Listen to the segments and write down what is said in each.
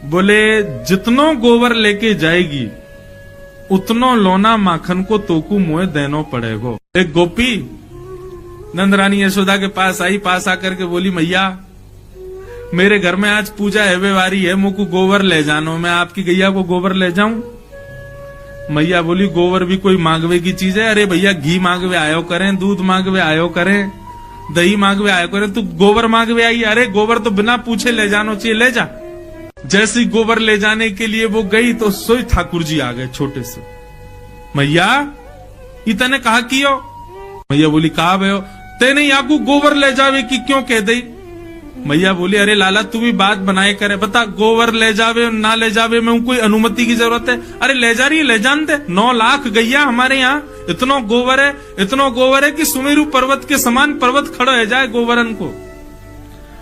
बोले जितनो गोबर लेके जाएगी उतनो लोना माखन को तोकू मुए देनो पड़ेगो। एक गोपी नंदरानी यशोदा के पास आई, पास आकर के बोली मैया मेरे घर में आज पूजा है वारी है, मुझको गोबर ले जानो, मैं आपकी गैया को गोबर ले जाऊं। मैया बोली गोबर भी कोई मांगवे की चीज है? अरे भैया घी मांगवे आयो करें, दूध मांगवे आयो करें, दही मांगवे आयो करें, तू गोबर मांगवे आई? अरे गोबर तो बिना पूछे ले जानो चाहिए, ले जा। जैसे गोबर ले जाने के लिए वो गई तो सोई ठाकुर जी आ गए छोटे से। मैया इतने कहा कियो? मैया बोली कहा भयो तेने याकू गोबर ले जावे की क्यों कह दई? मैया बोली अरे लाला तू भी बात बनाए करे, बता गोबर ले जावे ना ले जावे में कोई अनुमति की जरूरत है? अरे ले जा रही है, ले जान दे। 9 लाख गैया हमारे यहाँ, इतनो गोबर है कि सुमेरु पर्वत के समान पर्वत खड़ा है जाए गोबरन को,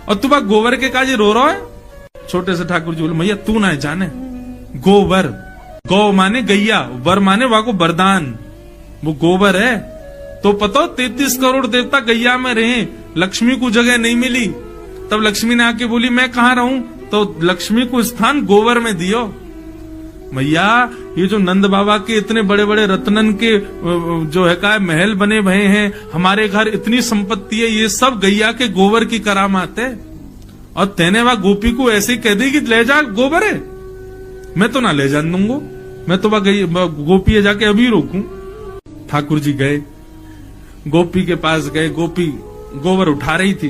और तू बा गोबर के काजे रो रहा है? छोटे से ठाकुर जी बोले मैया तू ना जाने, गोबर गौ माने गैया, वर माने वाको वरदान, वो गोबर है तो पता 33 करोड़ देवता गैया में रहे, लक्ष्मी को जगह नहीं मिली, तब लक्ष्मी ने आके बोली मैं कहाँ रहूं, तो लक्ष्मी को स्थान गोबर में दियो। मैया ये जो नंद बाबा के इतने बड़े बड़े रत्नन के जो है का महल बने भये हैं, हमारे घर इतनी संपत्ति है, ये सब गैया के गोबर की करामात है, और तेने वह गोपी को ऐसे कह दी कि ले जा गोबर है, मैं तो ना ले जान दूंगा, मैं तो वह गोपी है जाके अभी रोकूं। ठाकुर जी गए, गोपी के पास गए, गोपी गोबर उठा रही थी।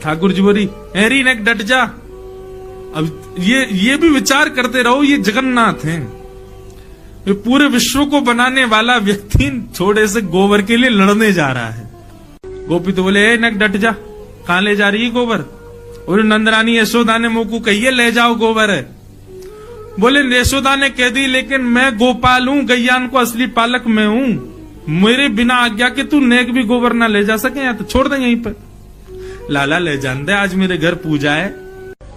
ठाकुर जी बोली एरी नेक डट जा। अब ये भी विचार करते रहो, ये जगन्नाथ हैं, ये पूरे विश्व को बनाने वाला व्यक्ति थोड़े से गोबर के लिए लड़ने जा रहा है। गोपी तो बोले ए नेक डट जा, कहां ले जा रही है गोबर? और नंदरानी यशोदा ने मुंह को कहिए ले जाओ गोबर है। बोले यशोदा ने कह दी लेकिन मैं गोपाल हूं, गैयान को असली पालक मैं हूं, मेरे बिना आज्ञा के तू नेक भी गोबर ना ले जा सके, या तो छोड़ दे यहीं पर। लाला ले जान दे, आज मेरे घर पूजा है।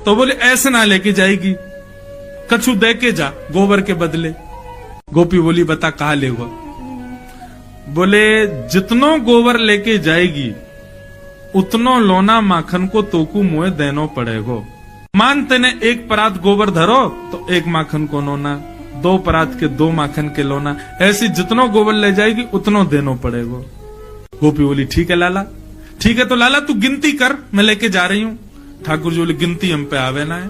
तो बोले ऐसे ना लेके जाएगी, कछु दे के जा गोबर के बदले। गोपी बोली बता कहा लेगा? बोले जितनो गोबर लेके जाएगी उतनो लोना माखन को तोकू मुए देनो पड़ेगो। मान तेने 1 परात गोबर धरो तो 1 माखन को लोना, 2 परात के 2 माखन के लोना, ऐसी जितनो गोबर ले जाएगी उतनो देनो पड़ेगो। गोपी बोली ठीक है लाला, ठीक है तो लाला तू गिनती कर, मैं लेके जा रही हूं। ठाकुर जी बोले गिनती हम पे आवे ना है,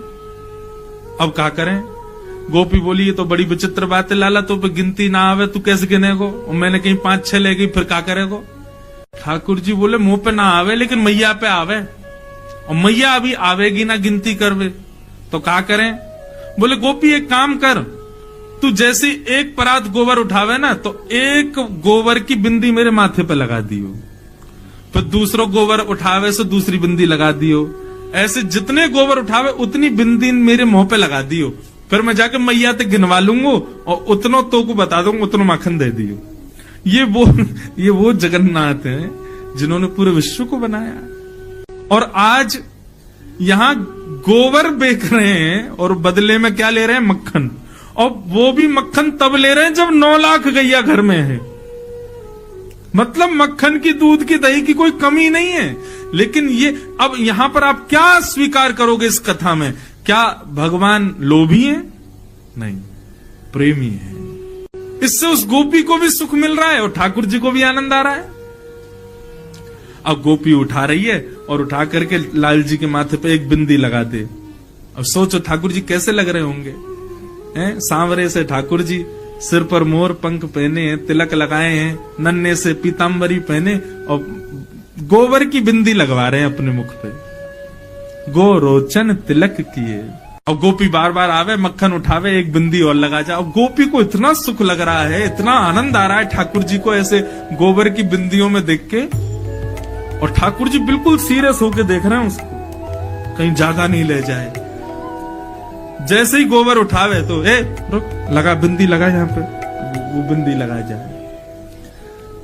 अब क्या करें? गोपी बोली ये तो बड़ी विचित्र बात है लाला, तो पे गिनती ना आवे तू कैसे गिनेगो? और मैंने कहीं 5-6 ले गई फिर क्या करेगो? ठाकुर जी बोले मुंह पे ना आवे लेकिन मैया पे आवे, और मैया अभी आवेगी ना गिनती करवे तो क्या करें? बोले गोपी एक काम कर, तू जैसे 1 परात गोबर उठावे ना तो 1 गोबर की बिंदी मेरे माथे पे लगा दियो, फिर दूसरो गोबर उठावे से दूसरी बिंदी लगा दियो, ऐसे जितने गोबर उठावे उतनी बिंदी मेरे मुंह पे लगा दियो, फिर मैं जाके मैया तक गिनवा लूंगा और उतनो तो को बता दूंगा, उतनो माखन दे दियो। ये वो जगन्नाथ हैं जिन्होंने पूरे विश्व को बनाया, और आज यहां गोबर बेच रहे हैं और बदले में क्या ले रहे हैं? मक्खन, और वो भी मक्खन तब ले रहे हैं जब 9 लाख गैया घर में है। मतलब मक्खन की, दूध की, दही की कोई कमी नहीं है। लेकिन ये अब यहां पर आप क्या स्वीकार करोगे इस कथा में? क्या भगवान लोभी है? नहीं, प्रेमी है। इससे उस गोपी को भी सुख मिल रहा है और ठाकुर जी को भी आनंद आ रहा है। अब गोपी उठा रही है और उठा करके लाल जी के माथे पे 1 बिंदी लगा दे। अब सोचो ठाकुर जी कैसे लग रहे होंगे, हैं? सांवरे से ठाकुर जी, सिर पर मोर पंख पहने हैं, तिलक लगाए हैं, नन्हे से पीतांबरी पहने और गोबर की बिंदी लगवा रहे हैं अपने मुख पे, गो रोचन तिलक किए। और गोपी बार बार आवे, मक्खन उठावे, 1 बिंदी और लगा जा। और गोपी को इतना सुख लग रहा है, इतना आनंद आ रहा है ठाकुर जी को ऐसे गोबर की बिंदियों में देख के, और ठाकुर जी बिल्कुल सीरियस होके देख रहे हैं उसको, कहीं ज्यादा नहीं ले जाए। जैसे ही गोबर उठावे तो रुक, लगा बिंदी लगा यहाँ पे, वो बिंदी लगा जाए।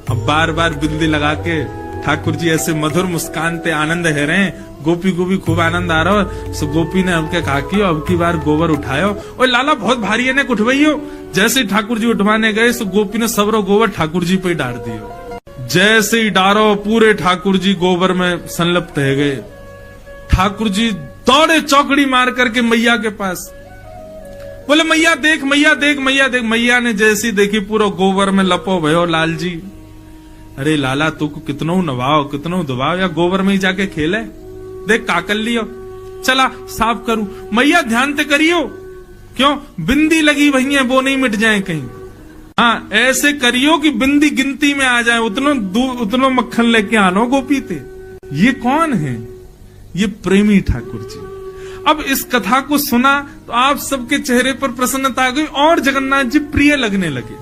अब बार बार बिंदी लगा के ठाकुर जी ऐसे मधुर मुस्कान पे आनंद है रहे हैं। गोपी को भी खूब आनंद आ रहा है। सो गोपी ने अब क्या कहा कि अब की बार गोबर उठायो, और लाला बहुत भारी है ने उठवाइयो। जैसे ठाकुर जी उठवाने गए तो गोपी ने सबरो गोबर ठाकुर जी पे डाल दियो। जैसे ही डारो पूरे ठाकुर जी गोबर में संलिप्त है गए। ठाकुर जी दौड़े चौकड़ी मार करके मैया के पास, बोले मैया देख, मैया देख, मैया देख। मैया ने जैसी देखी पूरा गोबर में लपो भयो लाल जी। अरे लाला तू को कितनो नवाओ कितनो दबाओ, या गोबर में ही जाके खेले, देख काकल लियो, चला साफ करूं। मैया ध्यान ते करियो, क्यों बिंदी लगी वही है, वो नहीं मिट जाए कहीं। हाँ ऐसे करियो कि बिंदी गिनती में आ जाए, उतनो मक्खन लेके आनो गोपी ते। ये कौन है? ये प्रेमी ठाकुर जी। अब इस कथा को सुना तो आप सबके चेहरे पर प्रसन्नता आ गई और जगन्नाथ जी प्रिय लगने लगे।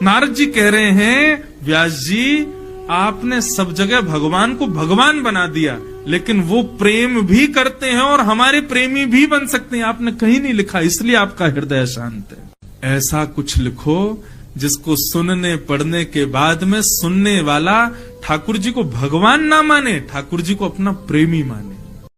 नारद जी कह रहे हैं व्यास जी आपने सब जगह भगवान को भगवान बना दिया, लेकिन वो प्रेम भी करते हैं और हमारे प्रेमी भी बन सकते हैं। आपने कहीं नहीं लिखा, इसलिए आपका हृदय शांत है। ऐसा कुछ लिखो जिसको सुनने पढ़ने के बाद में सुनने वाला ठाकुर जी को भगवान ना माने, ठाकुर जी को अपना प्रेमी माने।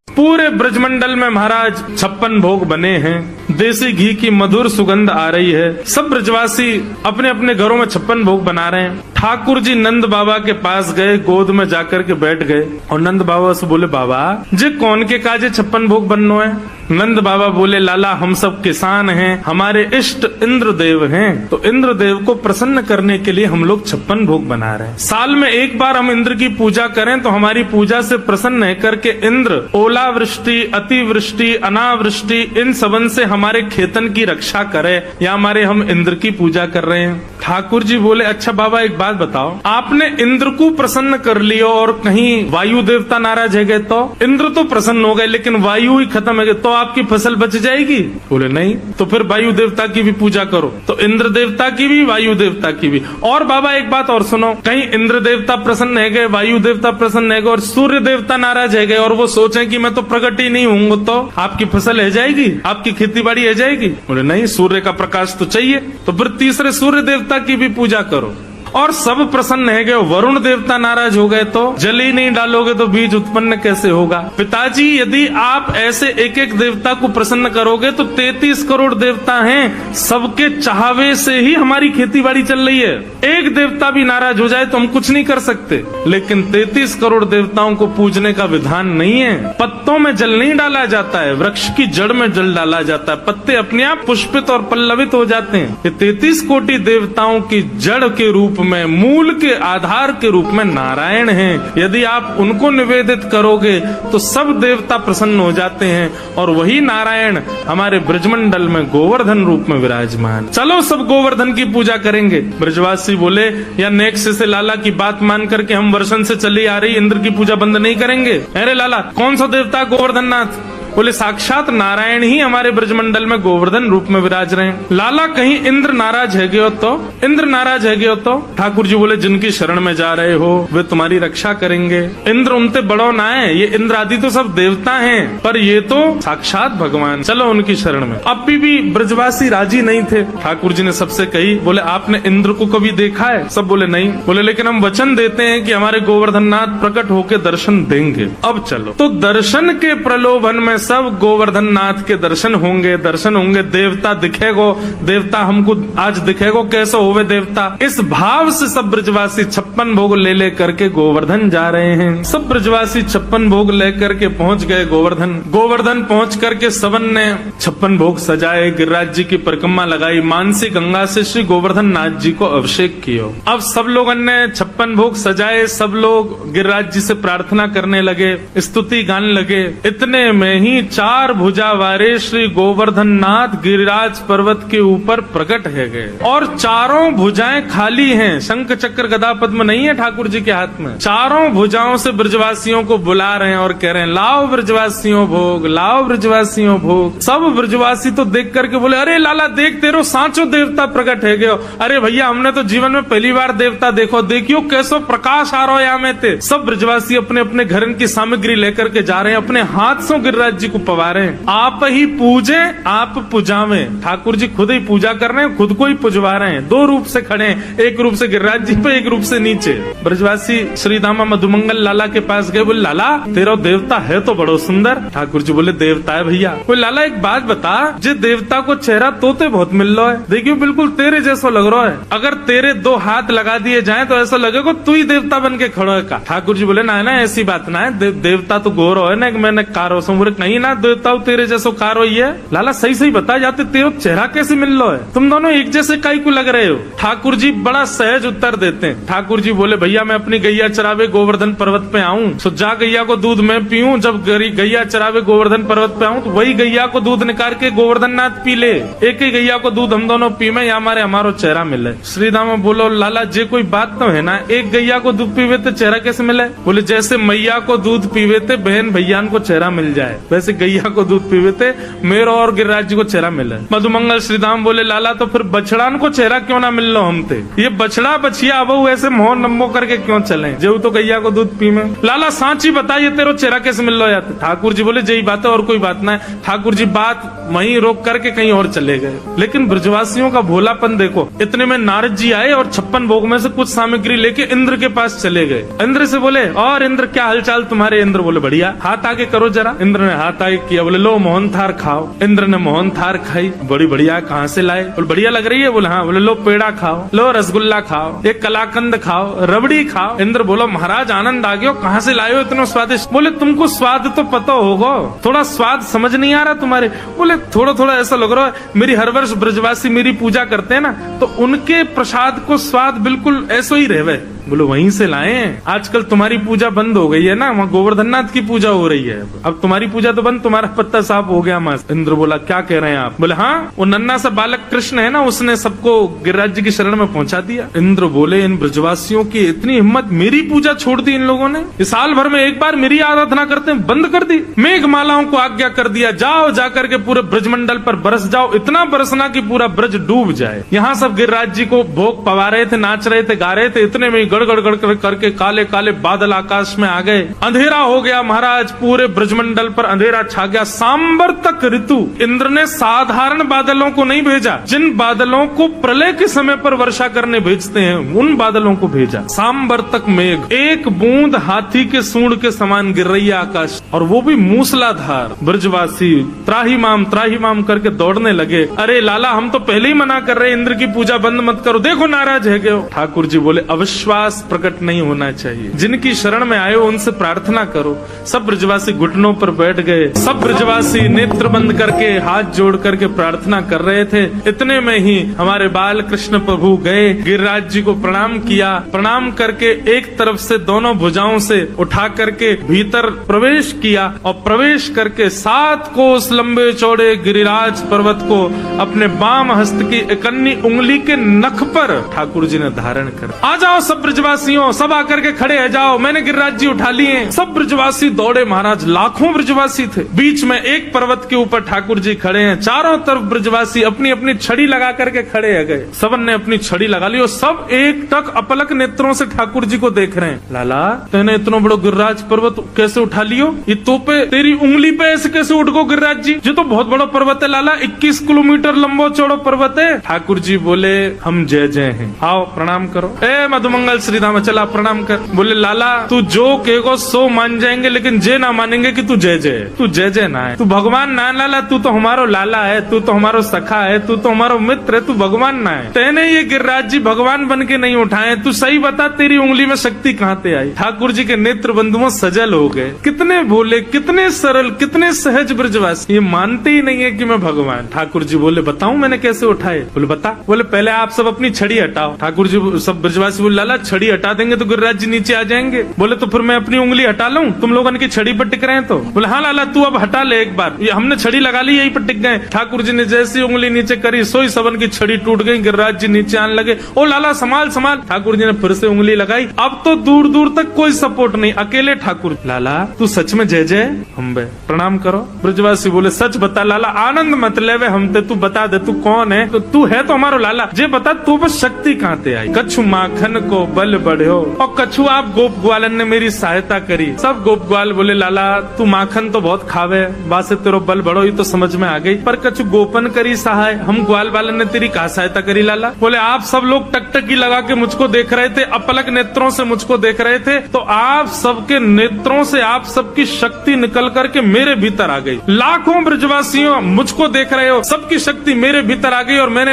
पूरे ब्रजमंडल में महाराज 56 भोग बने हैं, देसी घी की मधुर सुगंध आ रही है। सब ब्रजवासी अपने अपने घरों में 56 भोग बना रहे हैं। ठाकुर जी नंद बाबा के पास गए, गोद में जाकर के बैठ गए और नंद बाबा से बोले बाबा जे कौन के काजे 56 भोग बननो है? नंद बाबा बोले लाला हम सब किसान हैं, हमारे इष्ट इंद्रदेव हैं, तो इंद्रदेव को प्रसन्न करने के लिए हम लोग 56 भोग बना रहे हैं। साल में एक बार हम इंद्र की पूजा करें तो हमारी पूजा से प्रसन्न है करके इंद्र ओलावृष्टि, अतिवृष्टि, अनावृष्टि इन सबन से हमारे खेतन की रक्षा करे, या हमारे हम इंद्र की पूजा कर रहे हैं। ठाकुर जी बोले अच्छा बाबा एक बात बताओ, आपने इंद्र को प्रसन्न कर लियो और कहीं वायु देवता नाराज है गए तो? इंद्र तो प्रसन्न हो गए लेकिन वायु ही खत्म है तो आपकी फसल बच जाएगी? बोले नहीं। तो फिर वायु देवता की भी पूजा करो, तो इंद्र देवता की भी वायु देवता की भी। और बाबा एक बात और सुनो, कहीं इंद्र देवता प्रसन्न है गए, वायु देवता प्रसन्न है गए और सूर्य देवता नाराज है गए और वो सोचे कि मैं तो प्रकट ही नहीं हूँ तो आपकी फसल है जाएगी, आपकी खेती बाड़ी है जाएगी? बोले नहीं, सूर्य का प्रकाश तो चाहिए। तो फिर तीसरे सूर्य देवता की भी पूजा करो। और सब प्रसन्न है गए, वरुण देवता नाराज हो गए तो जल ही नहीं डालोगे तो बीज उत्पन्न कैसे होगा? पिताजी यदि आप ऐसे एक एक देवता को प्रसन्न करोगे तो 33 करोड़ देवता हैं, सबके चाहवे से ही हमारी खेती बाड़ी चल रही है। एक देवता भी नाराज हो जाए तो हम कुछ नहीं कर सकते, लेकिन 33 करोड़ देवताओं को पूजने का विधान नहीं है। पत्तों में जल नहीं डाला जाता है, वृक्ष की जड़ में जल डाला जाता है, पत्ते अपने आप पुष्पित और पल्लवित हो जाते हैं। ये 33 कोटि देवताओं की जड़ के रूप में, मूल के आधार के रूप में नारायण हैं। यदि आप उनको निवेदित करोगे तो सब देवता प्रसन्न हो जाते हैं और वही नारायण हमारे ब्रजमंडल में गोवर्धन रूप में विराजमान। चलो सब गोवर्धन की पूजा करेंगे। ब्रजवासी बोले या नेक्स्ट से लाला की बात मान करके हम वर्षन से चली आ रही इंद्र की पूजा बंद नहीं करेंगे। अरे लाला कौन सा देवता गोवर्धन नाथ? बोले साक्षात नारायण ही हमारे ब्रजमंडल में गोवर्धन रूप में विराज रहे हैं। लाला कहीं इंद्र नाराज है गयो तो? इंद्र नाराज है गयो तो? ठाकुर जी बोले जिनकी शरण में जा रहे हो वे तुम्हारी रक्षा करेंगे। इंद्र उनते बड़ो ना है, ये इंद्र आदि तो सब देवता हैं, पर ये तो साक्षात भगवान, चलो उनकी शरण में। अब भी ब्रजवासी राजी नहीं थे। ठाकुर जी ने सबसे कही, बोले आपने इंद्र को कभी देखा है? सब बोले नहीं। बोले लेकिन हम वचन देते हैं कि हमारे गोवर्धन नाथ प्रकट होकर दर्शन देंगे। अब चलो। तो दर्शन के प्रलोभन में सब गोवर्धन नाथ के दर्शन होंगे, दर्शन होंगे, देवता दिखेगो, देवता हमको आज दिखेगो कैसे होवे देवता। इस भाव से सब ब्रजवासी 56 भोग ले करके गोवर्धन जा रहे हैं। सब ब्रजवासी 56 भोग लेकर के पहुंच गए गोवर्धन। गोवर्धन पहुंच करके सबन ने 56 भोग सजाए, गिरिराज जी की परिक्रमा लगाई, मानसी गंगा से श्री गोवर्धन नाथ जी को अभिषेक किया। अब सब लोगों ने 56 भोग सजाए, सब लोग गिरिराज जी से प्रार्थना करने लगे, स्तुति गाने लगे। इतने में ही 4 भुजा वाले श्री गोवर्धन नाथ गिरिराज पर्वत के ऊपर प्रकट है गए और चारों भुजाएं खाली हैं। शंख चक्र गदा पद्म नहीं है ठाकुर जी के हाथ में। चारों भुजाओं से ब्रजवासियों को बुला रहे हैं और कह रहे हैं लाओ ब्रजवासियों भोग, लाओ ब्रजवासियों भोग। सब ब्रजवासी तो देख करके बोले अरे लाला देख तेरो सांचो देवता प्रकट है गयो। अरे भैया हमने तो जीवन में पहली बार देवता देखो, देखियो कैसो प्रकाश आ रहा है यहाँ में। सब ब्रजवासी अपने अपने घर की सामग्री लेकर के जा रहे हैं, अपने हाथ से गिरिराज गिरिराज जी को पवारे, आप ही पूजे आप पुजावे। ठाकुर जी खुद ही पूजा कर रहे हैं, खुद को ही पुजवा रहे हैं। दो रूप से खड़े हैं, एक रूप से गिरिराज जी पे, एक रूप से नीचे। ब्रजवासी श्री दामा मधुमंगल लाला के पास गए, बोले लाला तेरा देवता है तो बड़ो सुंदर। ठाकुर जी बोले देवता है भैया। बोले लाला एक बात बता, जे देवता को चेहरा तोते बहुत मिल रहा है, देखियो बिल्कुल तेरे जैसा लग रहा है, अगर तेरे दो हाथ लगा दिए जाए तो ऐसा लगेगा तू ही देवता बन के खड़ो है का। ठाकुर जी बोले ना ना ऐसी बात ना है, देवता तो गोरो है ना, मैंने कारो सो। बोले नहीं ना, देवता तेरे जैसो कारो ही है। लाला सही सही बता जाते तेरा चेहरा कैसे मिल रहा है, तुम दोनों एक जैसे काई को लग रहे हो। ठाकुर जी बड़ा सहज उत्तर देते हैं। ठाकुर जी बोले भैया मैं अपनी गैया चरावे गोवर्धन पर्वत पे आऊं, तो जा गैया को दूध मैं पीऊं, जब गैया चरावे गोवर्धन पर्वत पे आऊं तो वही गैया को दूध निकाल के गोवर्धन नाथ पी ले, एक ही गैया को दूध हम दोनों पी में या हमारो चेहरा मिले। श्रीदामा बोलो लाला जे कोई बात तो है ना, एक गैया को दूध पीवे तो चेहरा कैसे मिले। बोले जैसे मैया को दूध पीवे थे बहन भैयान को चेहरा मिल जाए, वैसे गैया को दूध पीवे थे मेरा और गिरिराज जी को चेहरा मिले। मधुमंगल श्रीदाम बोले लाला तो फिर बछड़ान को चेहरा क्यों ना मिल लो हम थे, ये बछड़ा बछिया अब ऐसे मोह नम्बो करके क्यों चले, जो तो गैया को दूध पी में। लाला सांची बताइए तेरो चेहरा कैसे मिल लो यार। ठाकुर जी बोले यही बात है और कोई बात ना है। ठाकुर जी बात वहीं रोक करके कहीं और चले गए। लेकिन ब्रजवासियों का भोलापन देखो, इतने में नारद जी आए और 56 भोग में से कुछ सामग्री लेके इंद्र के पास चले गए। इंद्र से बोले और इंद्र क्या हालचाल तुम्हारे। इंद्र बोले बढ़िया, हाथ आगे करो जरा। इंद्र ने हाथ आगे किया, बोले लो मोहन थार खाओ। इंद्र ने मोहन थार खाई, बड़ी बढ़िया, कहाँ से लाए। बोले बढ़िया लग रही है। बोले हाँ। बोले लो पेड़ा खाओ, लो रसगुल्ला खाओ, एक कलाकंद खाओ, रबड़ी खाओ। इंद्र बोलो महाराज आनंद आ गया, कहाँ से लाए हो इतना स्वादिष्ट। बोले तुमको स्वाद तो पता होगा, थोड़ा स्वाद समझ नहीं आ रहा तुम्हारे। बोले थोड़ा थोड़ा ऐसा लग रहा है, मेरी हर वर्ष ब्रजवासी मेरी पूजा करते हैं ना, तो उनके प्रसाद को स्वाद बिल्कुल ऐसा ही रहे। बोलो वहीं से लाए हैं, आजकल तुम्हारी पूजा बंद हो गई है ना, वहाँ गोवर्धननाथ की पूजा हो रही है, अब तुम्हारी पूजा तो बंद, तुम्हारा पत्ता साफ हो गया मस्त। इंद्र बोला क्या कह रहे हैं आप। बोले हाँ वो नन्ना सा बालक कृष्ण है ना, उसने सबको गिरिराज जी की शरण में पहुंचा दिया। इंद्र बोले इन ब्रजवासियों की इतनी हिम्मत, मेरी पूजा छोड़ दी इन लोगों ने, इस साल भर में एक बार मेरी आराधना करते हैं, बंद कर दी। मेघमालाओं को आज्ञा कर दिया, जाओ जाकर के पूरे ब्रजमंडल पर बरस जाओ, इतना बरसना कि पूरा ब्रज डूब जाए। यहाँ सब गिरिराज जी को भोग पवा रहे थे, नाच रहे थे, गा रहे थे, इतने में गड़गड़ गड़गड़ करके काले काले बादल आकाश में आ गए, अंधेरा हो गया महाराज, पूरे ब्रजमंडल पर अंधेरा छा गया। सांबर तक ऋतु, इंद्र ने साधारण बादलों को नहीं भेजा, जिन बादलों को प्रलय के समय पर वर्षा करने भेजते हैं उन बादलों को भेजा। सांबर तक मेघ, एक बूंद हाथी के सूंड के समान गिर रही है आकाश, और वो भी मूसलाधार। ब्रजवासी त्राही माम करके दौड़ने लगे। अरे लाला हम तो पहले ही मना कर रहे, इंद्र की पूजा बंद मत करो, देखो नाराज है क्यों। ठाकुर जी बोले अविश्वास प्रकट नहीं होना चाहिए, जिनकी शरण में आए हो उनसे प्रार्थना करो। सब ब्रजवासी घुटनों पर बैठ गए, सब ब्रजवासी नेत्र बंद करके हाथ जोड़ करके प्रार्थना कर रहे थे। इतने में ही हमारे बाल कृष्ण प्रभु गए, गिरिराज जी को प्रणाम किया, प्रणाम करके एक तरफ से दोनों भुजाओं से उठा करके भीतर प्रवेश किया, और प्रवेश करके 7 कोस लंबे चौड़े गिरिराज पर्वत को अपने बाम हस्त की इकन्नी उंगली के नख पर ठाकुर जी ने धारण कर। आ जाओ सब ब्रजवासियों, सब आकर के खड़े है जाओ, मैंने गिरिराज जी उठा लिए। सब ब्रजवासी दौड़े महाराज, लाखों ब्रजवासी थे। बीच में एक पर्वत के ऊपर ठाकुर जी खड़े हैं, चारों तरफ ब्रजवासी अपनी अपनी छड़ी लगा करके खड़े है गए। सबन ने अपनी छड़ी लगा ली और सब एक टक अपलक नेत्रों से ठाकुर जी को देख रहे हैं। लाला तेने इतना बड़ा गिरिराज पर्वत कैसे उठा लियो, ये तोपे तेरी उंगली पे ऐसे कैसे उठ गो गिरिराज जी, जो तो बहुत बड़ा पर्वत है लाला, 21 किलोमीटर लंबो चौड़ो पर्वत है। ठाकुर जी बोले हम जय जय हैं, आओ प्रणाम करो। ए मधुमंगल श्रीधाम चला प्रणाम कर। बोले लाला तू जो कहेगो सो मान जाएंगे, लेकिन जे ना मानेंगे कि तू जय जय, तू जय जय ना है, तू भगवान ना लाला, तू तो हमारो लाला है, तू तो हमारो सखा है, तू तो हमारो मित्र है, तू भगवान ना है। तेने ये गिरिराज जी भगवान बन के नहीं उठाए, तू सही बता तेरी उंगली में शक्ति कहाँ से आई। ठाकुर जी के नेत्र बंधुओं सजल हो गए, कितने भोले, कितने सरल, कितने सहज ब्रजवासी, ये मानते ही नहीं है कि मैं भगवान। ठाकुर जी बोले बताऊं मैंने कैसे उठाए। बोले बता। बोले पहले आप सब अपनी छड़ी हटाओ। ठाकुर जी सब ब्रजवासी बोले लाला छड़ी हटा देंगे तो गिरिराज जी नीचे आ जाएंगे। बोले तो फिर मैं अपनी उंगली हटा लूं, तुम लोगों की छड़ी पर टिक रहे हैं तो। बोले हाँ लाला तू अब हटा ले एक बार, ये हमने छड़ी लगा ली यही पर टिक गए। ठाकुर जी ने जैसी उंगली नीचे करी सोई सबन की छड़ी टूट गई, गिरिराज जी नीचे आने लगे। ओ लाला संभाल संभाल। ठाकुर जी ने फिर से उंगली लगाई, अब तो दूर दूर तक कोई सपोर्ट नहीं, अकेले ठाकुर। लाला तू सच में जय जय हम बे, प्रणाम करो। ब्रजवासी बोले सच बता लाला, आनंद मत लेवे हमते, तू बता दे तू कौन है, तो तू है तो हमारो लाला, जे बता तू बस शक्ति कहाँ से आई। कछु माखन को बल बढ़ो। और कछु आप गोप ग्वालन ने मेरी सहायता करी। सब गोप ग्वाल बोले लाला तू माखन तो बहुत खावे, बासे तेरो बल बढ़ो ये तो समझ में आ गई, पर कछु गोपन करी सहाय, हम ग्वाल वालन ने तेरी कहा सहायता करी लाला। बोले आप सब लोग टकटकी लगा के मुझको देख रहे थे, अपलक नेत्रों से मुझको देख रहे थे, तो आप सबके नेत्रों से आप सबकी शक्ति निकल करके मेरे भीतर आ गई। लाखों ब्रजवासियों मुझको देख रहे हो, सबकी शक्ति मेरे भीतर आ गई और मैंने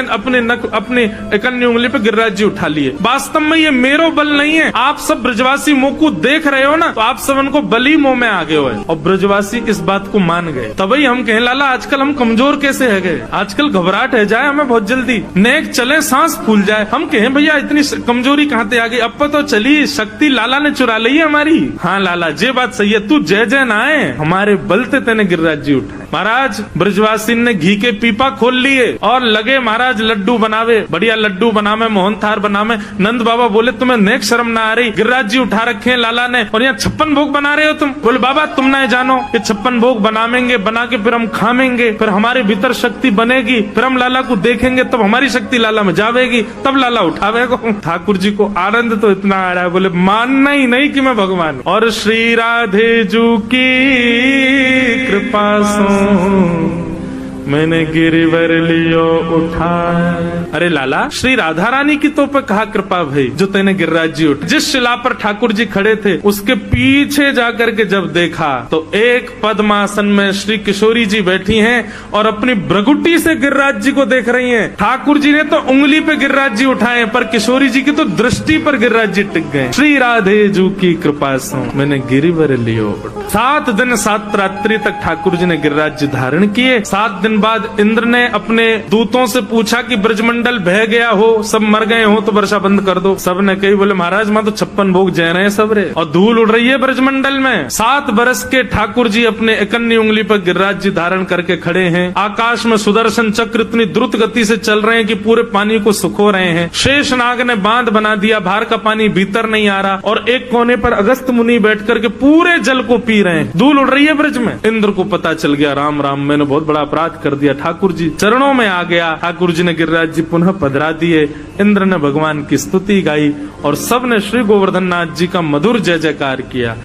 अपनी इकन्नी उंगली पे गिरिराज जी उठा लिए। वास्तव में ये मेरो बल नहीं है, आप सब ब्रजवासी मुंह को देख रहे हो ना, तो आप सब उनको बली मुंह में आ गए हो। और ब्रजवासी इस बात को मान गए। तभी हम कहें लाला आजकल हम कमजोर कैसे है गए, आजकल घबराहट है जाए हमें बहुत जल्दी, नेक चले सांस फूल जाए। हम कहें भैया इतनी कमजोरी कहाँ से आ गई, अब तो चली शक्ति लाला ने चुरा ली है हमारी। हाँ लाला ये बात सही है, तू जय जय ना आए, हमारे बलते तेने गिरिराज जी उठाए। महाराज ब्रजवासी ने घी के पीपा खोल लिए और लगे महाराज लड्डू बनावे, बढ़िया लड्डू बनावे, मोहन थार बनावे। नंद बाबा बोले तुम्हें नेक शर्म ना आ रही, गिरिराज जी उठा रखे हैं लाला ने और यहाँ 56 भोग बना रहे हो तुम। बोले बाबा तुम ना जानो, ये 56 भोग बनावेंगे, बना के फिर हम खावेंगे, फिर हमारे भीतर शक्ति बनेगी, फिर हम लाला को देखेंगे तब हमारी शक्ति लाला में जावेगी, तब लाला उठावेगा। ठाकुर जी को आनंद तो इतना आ रहा है, बोले मानना ही नहीं कि मैं भगवान। और श्री राधे जू की कृपा सो मैंने गिरिवर लियो उठाए। अरे लाला श्री राधा रानी की तो पे कहा कृपा भाई जो तेने गिरिराज जी उठ। जिस शिला पर ठाकुर जी खड़े थे उसके पीछे जाकर के जब देखा तो एक पद्मासन में श्री किशोरी जी बैठी हैं और अपनी भ्रगुटी से गिरिराज जी को देख रही हैं। ठाकुर जी ने तो उंगली पे गिरिराज जी उठाए पर किशोरी जी की तो दृष्टि पर गिरिराज जी टिक गए। श्री राधे जू की कृपा से मैंने गिरिवर लियो उठाए। 7 दिन 7 रात्रि तक ठाकुर जी ने गिरिराज जी धारण किए। 7 दिन बाद इंद्र ने अपने दूतों से पूछा कि ब्रजमंडल बह गया हो, सब मर गए हो तो वर्षा बंद कर दो। सब ने कही बोले महाराज मां तो 56 भोग जय रहे हैं सब रे, और धूल उड़ रही है ब्रजमंडल में। 7 बरस के ठाकुर जी अपने इकन्नी उंगली पर गिरिराज जी धारण करके खड़े हैं। आकाश में सुदर्शन चक्र इतनी द्रुत गति से चल रहे हैं कि पूरे पानी को सुखो रहे हैं। शेष नाग ने बांध बना दिया, बाहर का पानी भीतर नहीं आ रहा, और एक कोने पर अगस्त मुनि बैठ करके पूरे जल को पी रहे हैं। धूल उड़ रही है ब्रज में। इंद्र को पता चल गया राम राम मैंने बहुत बड़ा अपराध कर दिया। ठाकुर जी चरणों में आ गया। ठाकुर जी ने गिरिराज जी पुनः पधरा दिए। इंद्र ने भगवान की स्तुति गाई और सबने श्री गोवर्धन नाथ जी का मधुर जय जयकार किया।